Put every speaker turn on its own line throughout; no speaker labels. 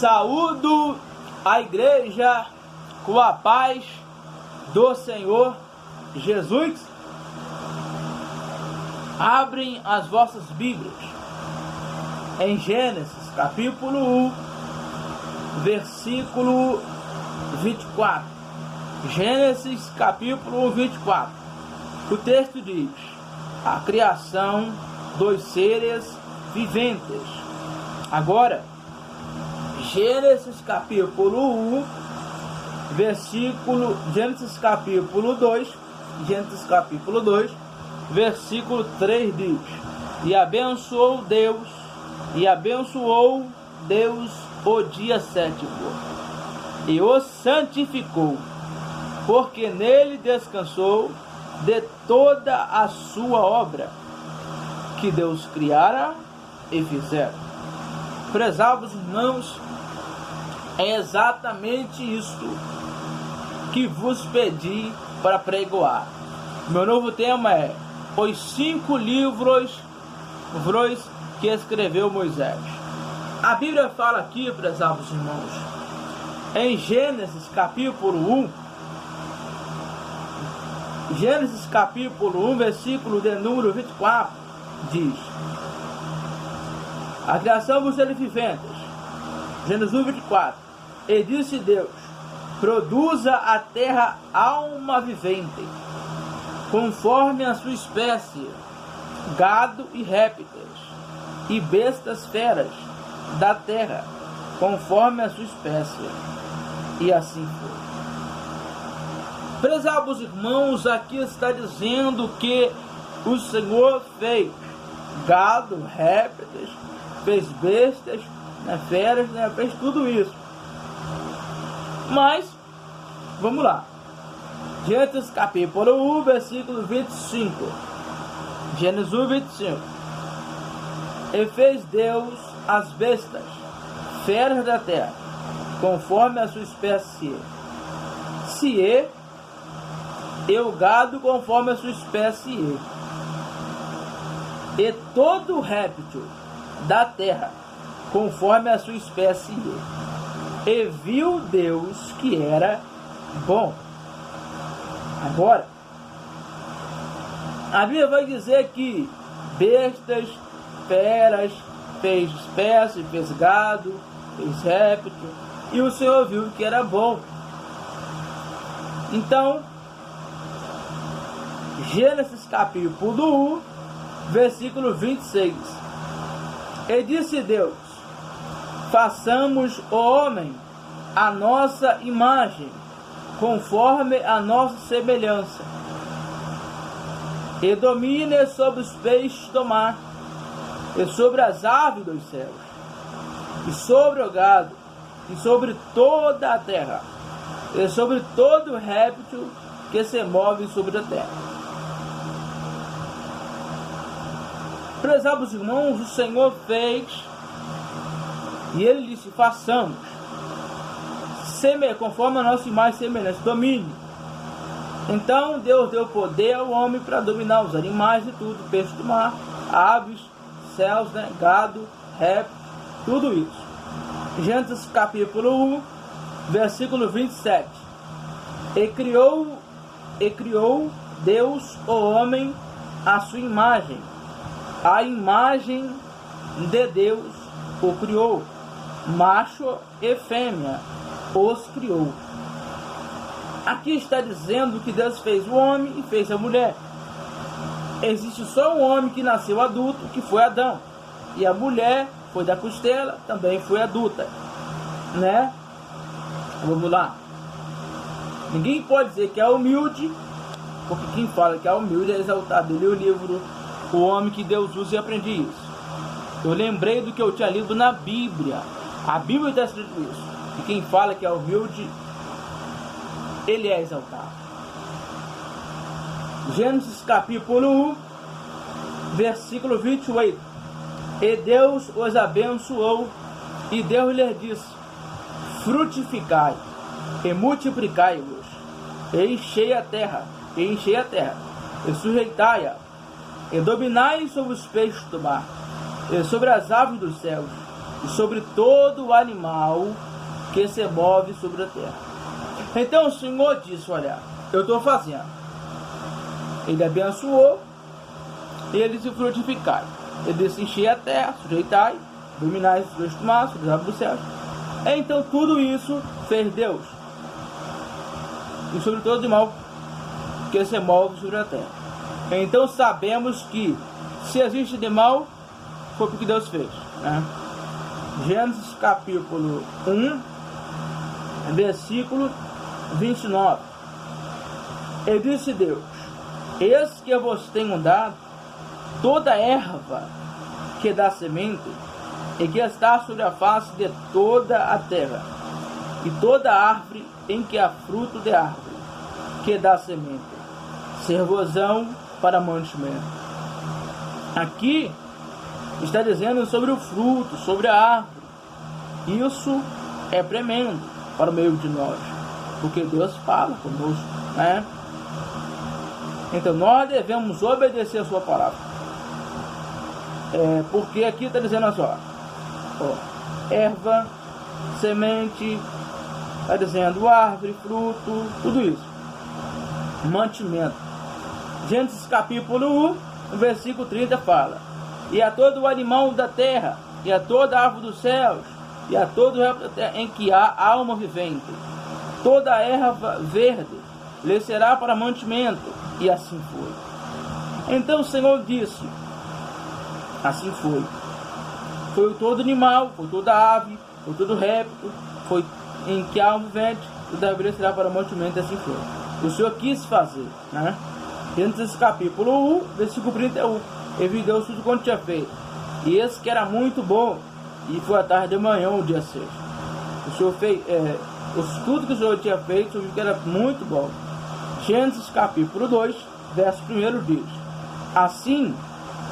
Saúdo a igreja com a paz do Senhor Jesus. Abrem as vossas Bíblias em Gênesis capítulo 1, versículo 24. Gênesis capítulo 24. O texto diz: a criação dos seres viventes. Agora, Gênesis capítulo 1, Gênesis capítulo 2, versículo 3 diz: e abençoou Deus o dia sétimo, e o santificou, porque nele descansou de toda a sua obra que Deus criara e fizera. Prezados irmãos, é exatamente isto que vos pedi para pregoar. Meu novo tema é os 5 livros que escreveu Moisés. A Bíblia fala aqui, prezados irmãos, em Gênesis capítulo 1, versículo de número 24, diz: a criação dos seres viventes. Gênesis 1, 24. E disse Deus: produza a terra alma vivente, conforme a sua espécie, gado e répteis, e bestas feras da terra, conforme a sua espécie. E assim foi. Prezados irmãos, aqui está dizendo que o Senhor fez gado, répteis, fez bestas, feras, fez tudo isso. Mas, vamos lá. Gênesis capítulo 1, versículo 25. Gênesis 1, 25. E fez Deus as bestas, feras da terra, conforme a sua espécie, e o gado conforme a sua espécie, e todo réptil da terra conforme a sua espécie. E viu Deus que era bom. Agora, a Bíblia vai dizer que bestas, feras, fez espécie, fez gado, fez réptil, e o Senhor viu que era bom. Então, Gênesis capítulo 1, versículo 26. E disse Deus: façamos o homem a nossa imagem, conforme a nossa semelhança, e domine sobre os peixes do mar, e sobre as aves dos céus, e sobre o gado, e sobre toda a terra, e sobre todo réptil que se move sobre a terra. Prezados irmãos, o Senhor fez, e Ele disse: façamos, conforme a nossa imagem e semelhança, domínio. Então Deus deu poder ao homem para dominar os animais e tudo, peixes do mar, aves, céus, gado, réptil, tudo isso. Gênesis capítulo 1, versículo 27. E criou Deus o homem à sua imagem, a imagem de Deus o criou, macho e fêmea os criou. Aqui está dizendo que Deus fez o homem e fez a mulher. Existe só um homem que nasceu adulto, que foi Adão, e a mulher foi da costela, também foi adulta, Vamos lá. Ninguém pode dizer que é humilde, porque quem fala que é humilde é exaltado. Eu li o livro O Homem que Deus Usa e aprendi isso. Eu lembrei do que eu tinha lido na Bíblia. A Bíblia está escrito isso. E quem fala que é humilde, ele é exaltado. Gênesis capítulo 1, versículo 28. E Deus os abençoou, e Deus lhes disse: frutificai e multiplicai-vos, e enchei a terra, e sujeitai-a, e dominai sobre os peixes do mar, e sobre as aves dos céus, e sobre todo o animal que se move sobre a terra. Então o Senhor disse, olha, eu estou fazendo. Ele abençoou, e ele se frutificai. Ele disse, enchei a terra, sujeitai, dominai os dois tomados, sobre as aves dos céus. Então tudo isso fez Deus. E sobre todo animal que se move sobre a terra. Então sabemos que se existe animal, foi porque Deus fez, né? Gênesis capítulo 1, versículo 29. E disse Deus, eis que eu vos tenho dado toda erva que dá semente, e que está sobre a face de toda a terra, e toda árvore em que há fruto de árvore, que dá semente, servosão para mantimento. Aqui está dizendo sobre o fruto, sobre a árvore. Isso é tremendo para o meio de nós, porque Deus fala conosco, né? Então nós devemos obedecer a sua palavra. Porque aqui está dizendo assim, erva, semente, está dizendo árvore, fruto, tudo isso. Mantimento. Gênesis capítulo 1, versículo 30 fala: e a todo o animal da terra, e a toda a árvore dos céus, e a todo o em que há alma vivente, toda a erva verde lhe será para mantimento. E assim foi. Então o Senhor disse, assim foi. Foi todo animal, foi toda ave, foi todo réptil, foi em que há alma vivente, toda árvore será para mantimento. E assim foi. O Senhor quis fazer, né? Gênesis capítulo 1, versículo 31. Ele viu Deus tudo quanto tinha feito, e esse que era muito bom, e foi à tarde de manhã, o dia 6. O Senhor fez, tudo que o Senhor tinha feito, o Senhor viu que era muito bom. Gênesis capítulo 2, verso 1 diz: assim,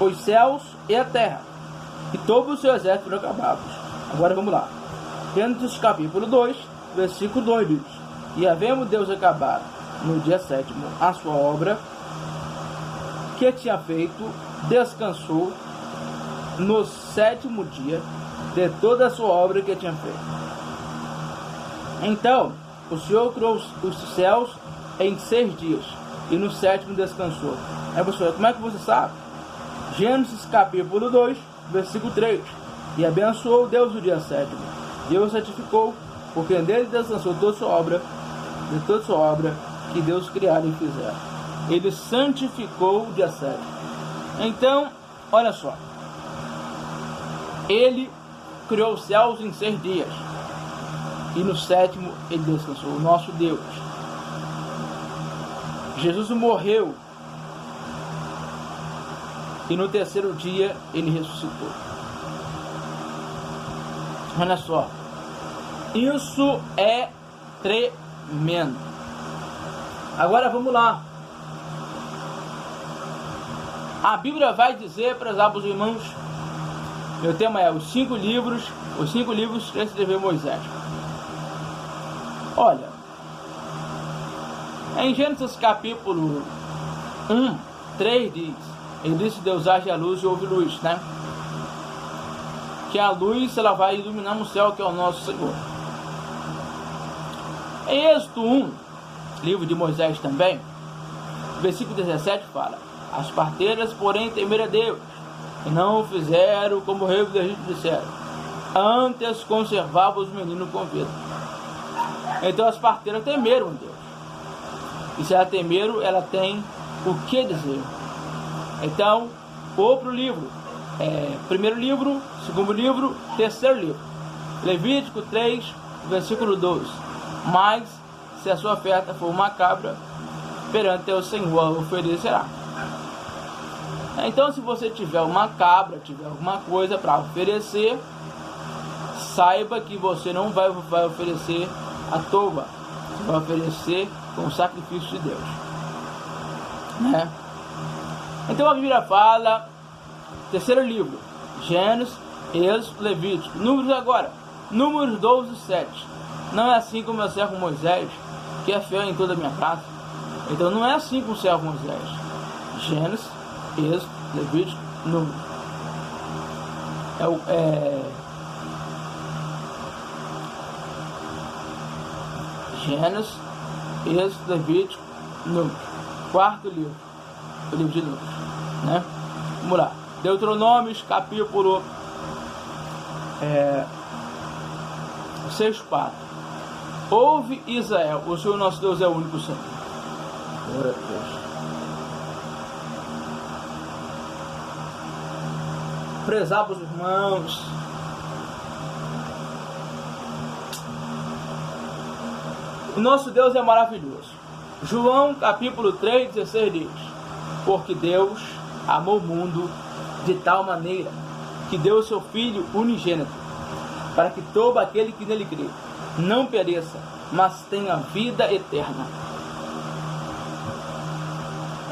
os céus e a terra, e todo o seu exército foram acabados. Agora vamos lá. Gênesis capítulo 2, versículo 2 diz: e havendo Deus acabado no dia 7º a sua obra que tinha feito, descansou no 7º dia de toda a sua obra que tinha feito. Então o Senhor criou os céus em 6 dias, e no 7º descansou. Pessoal, como é que você sabe? Gênesis capítulo 2, versículo 3: e abençoou Deus o dia 7º. Deus certificou, porque nele descansou toda sua obra, de toda sua obra que Deus criara e fizera. Ele santificou o dia 7º. Então, olha só, ele criou os céus em 6 dias, e no 7º ele descansou. O nosso Deus. Jesus morreu, e no 3º dia ele ressuscitou. Olha só, isso é tremendo. Agora vamos lá. A Bíblia vai dizer para os irmãos, meu tema é os 5 livros que escreveu Moisés. Olha, em Gênesis capítulo 1, 3 diz: ele disse Deus haja a luz e houve luz, né? Que a luz ela vai iluminar no céu, que é o nosso Senhor. Em Êxodo 1, livro de Moisés também, versículo 17 fala: as parteiras, porém, temeram a Deus, e não o fizeram como o rei do Egito disseram, antes conservavam os meninos com vida. Então as parteiras temeram a Deus. E se ela temeram, ela tem o que dizer. Então, outro livro, primeiro livro, segundo livro, terceiro livro, Levítico 3, versículo 12: mas se a sua oferta for uma cabra, perante o Senhor oferecerá. Então, se você tiver uma cabra, tiver alguma coisa para oferecer, saiba que você não vai oferecer à toa, você vai oferecer com o sacrifício de Deus, né? Então a Bíblia fala, terceiro livro, Gênesis, Êxodo, Levítico. Números agora, Números 12, 7. Não é assim com o meu servo Moisés, que é fiel em toda a minha casa. Então não é assim com o servo Moisés. Gênesis, Êxodo, Levítico, Números. Gênesis, Êxodo, Levítico, Números. Quarto livro, o livro de Números, né? Vamos lá. Deuteronômios, capítulo 6:4. Ouve, Israel, o Senhor nosso Deus é o único Senhor. Glória a Deus. Prezados irmãos, o nosso Deus é maravilhoso. João capítulo 3:16 diz: porque Deus amou o mundo de tal maneira que deu o seu Filho unigênito, para que todo aquele que nele crê não pereça, mas tenha vida eterna.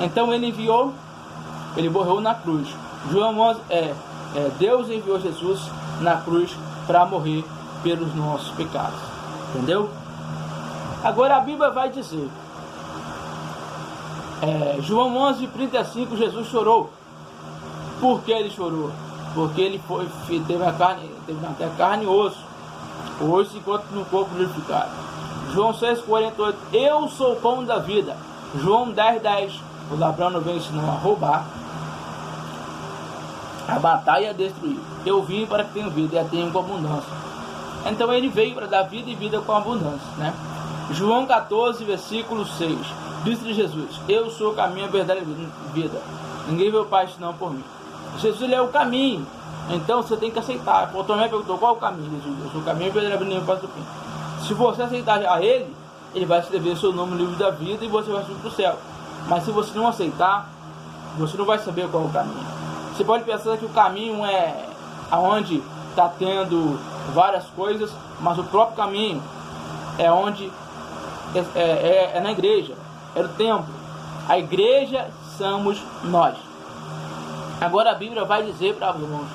Então ele enviou, ele morreu na cruz. João 11, Deus enviou Jesus na cruz para morrer pelos nossos pecados. Entendeu? Agora a Bíblia vai dizer, João 11:35, Jesus chorou. Por que ele chorou? Porque ele teve até carne e osso. Hoje se encontra no corpo glorificado. João 6:48, eu sou o pão da vida. João 10:10, o ladrão não vem senão a roubar, a matar e a destruir. Eu vim para que tenham vida e a tenham com abundância. Então ele veio para dar vida e vida com abundância, né? João 14, versículo 6, disse Jesus: eu sou o caminho, a verdade e a vida. Ninguém vê o Pai senão por mim. Jesus, ele é o caminho. Então você tem que aceitar. O Tomé perguntou: qual é o caminho? Jesus: eu sou o caminho, a verdade e a vida, ninguém passa do fim. Se você aceitar a ele, ele vai escrever seu nome no livro da vida e você vai subir para o céu. Mas se você não aceitar, você não vai saber qual é o caminho. Você pode pensar que o caminho é aonde está tendo várias coisas, mas o próprio caminho é onde é na igreja, é no templo. A igreja somos nós. Agora a Bíblia vai dizer para os irmãos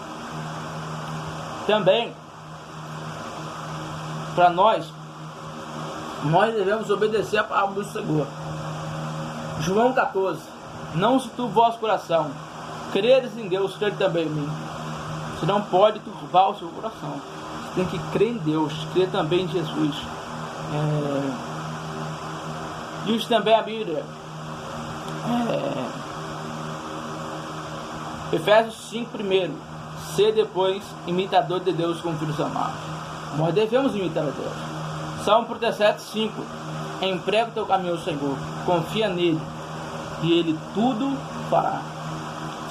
também, para nós devemos obedecer a palavra do Senhor. João 14, não se turbe o vosso coração, creres em Deus, crede também em mim. Você não pode turbar o seu coração, você tem que crer em Deus, crer também em Jesus. Diz também a Bíblia, Efésios 5:1, ser depois imitador de Deus como filhos amados. Nós devemos imitar a Deus. Salmo 37:5, emprega o teu caminho ao Senhor, confia nele e ele tudo fará.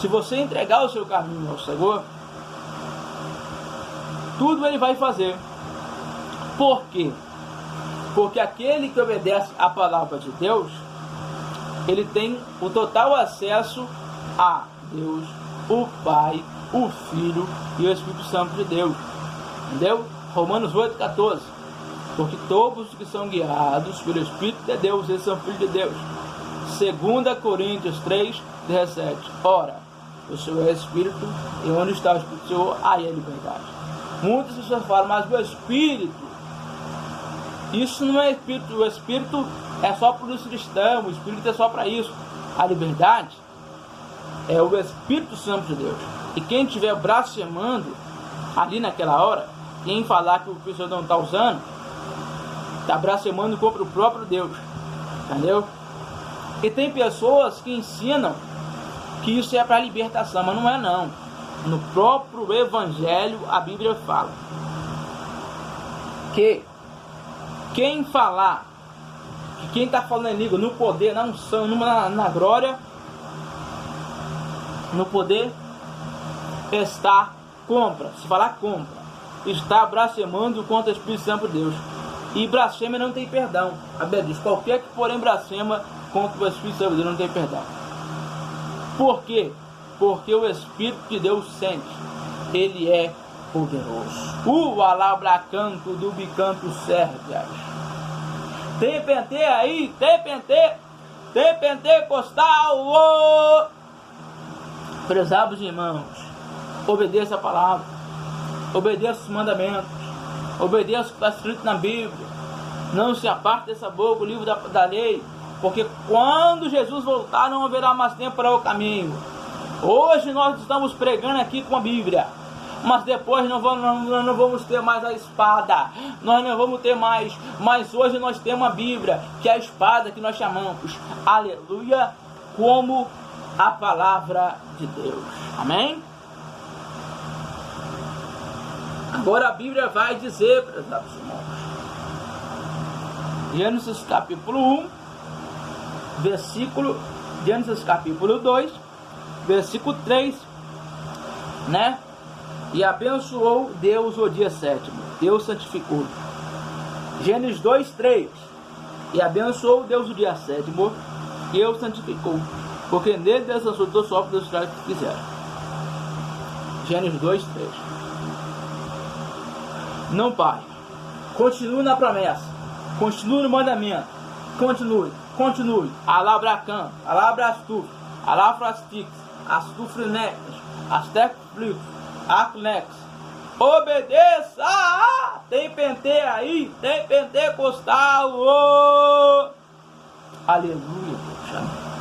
Se você entregar o seu caminho ao Senhor, tudo ele vai fazer. Por quê? Porque aquele que obedece à palavra de Deus, ele tem o total acesso a Deus, o Pai, o Filho e o Espírito Santo de Deus. Entendeu? Romanos 8:14. Porque todos os que são guiados pelo Espírito de Deus, eles são filhos de Deus. 2 Coríntios 3:17. Ora, o Senhor é Espírito, e onde está o Espírito do Senhor, aí é liberdade. Muitas pessoas falam, mas o Espírito, isso não é Espírito, o Espírito é só para os cristãos, o Espírito é só para isso. A liberdade é o Espírito Santo de Deus. E quem estiver blasfemando ali naquela hora, quem falar que o Cristo não está usando, está blasfemando contra o próprio Deus. Entendeu? E tem pessoas que ensinam que isso é para libertação, mas não é não. No próprio Evangelho a Bíblia fala que quem falar, que quem está falando em língua, no poder, na unção, na glória, no poder, está compra, se falar compra, está blasfemando contra o Espírito Santo de Deus. E blasfêmia não tem perdão. A Bíblia diz, qualquer que porém blasfema contra o Espírito Santo de Deus não tem perdão. Por quê? Porque o Espírito de Deus sente, ele é poderoso. O alabracanto do bicanto sérvias. Tem pentê aí, tem pentecostal. Oh! Prezados irmãos, obedeça a palavra, obedeça os mandamentos, obedeça o que está escrito na Bíblia. Não se aparte dessa boca, o livro da lei, porque quando Jesus voltar não haverá mais tempo para o caminho. Hoje nós estamos pregando aqui com a Bíblia. mas depois nós não vamos ter mais a espada, nós não vamos ter mais, mas hoje nós temos a Bíblia, que é a espada que nós chamamos, aleluia, como a palavra de Deus, amém? Agora a Bíblia vai dizer, prezados irmãos, Gênesis capítulo 1, Gênesis capítulo 2, versículo 3, né? E abençoou Deus o dia sétimo, Deus santificou. Gênesis 2, 3, e abençoou Deus o dia sétimo, Deus santificou, porque nele Deus assuntou só para os que quiseram. Gênesis 2, 3. Não pare, continue na promessa, continue no mandamento, continue, alabracam, alabrastuf, alafrastix, astufrinex, astecflix, acnex, obedeça, tem pente aí, tem pentecostal, oh! Aleluia, Deus, amém.